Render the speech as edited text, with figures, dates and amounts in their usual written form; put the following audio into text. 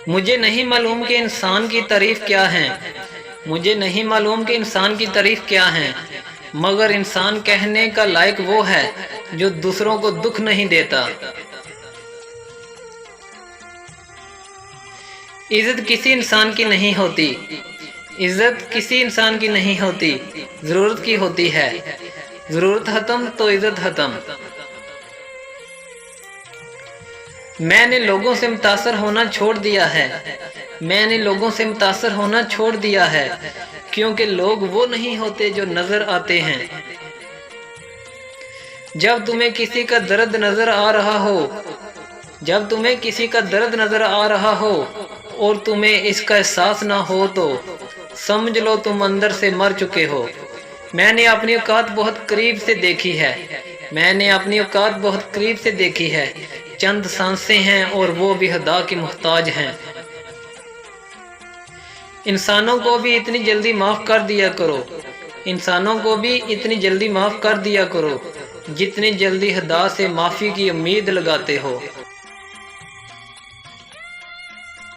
मुझे नहीं मालूम कि इंसान की तारीफ क्या है, मुझे नहीं मालूम कि इंसान की तारीफ क्या है, मगर इंसान कहने का लायक वो है जो दूसरों को दुख नहीं देता। इज्जत किसी इंसान की नहीं होती, इज्जत किसी इंसान की नहीं होती, जरूरत की होती है। जरूरत खत्म तो इज्जत खत्म। मैंने लोगों से मुतासर होना छोड़ दिया है, मैंने लोगों से मुतासर होना छोड़ दिया है, क्योंकि लोग वो नहीं होते जो नजर आते हैं। जब तुम्हें किसी का दर्द नजर आ रहा हो, जब तुम्हें किसी का दर्द नजर आ रहा हो और तुम्हें इसका एहसास ना हो तो समझ लो तुम अंदर से मर चुके हो। मैंने अपनी औकात बहुत करीब से देखी है, मैंने अपनी औकात बहुत करीब से देखी है। चंद सांसें हैं और वो भी खुदा की मोहताज हैं। इंसानों को भी इतनी जल्दी माफ़ कर दिया करो, इंसानों को भी इतनी जल्दी माफ़ कर दिया करो जितनी जल्दी खुदा से माफ़ी की उम्मीद लगाते हो।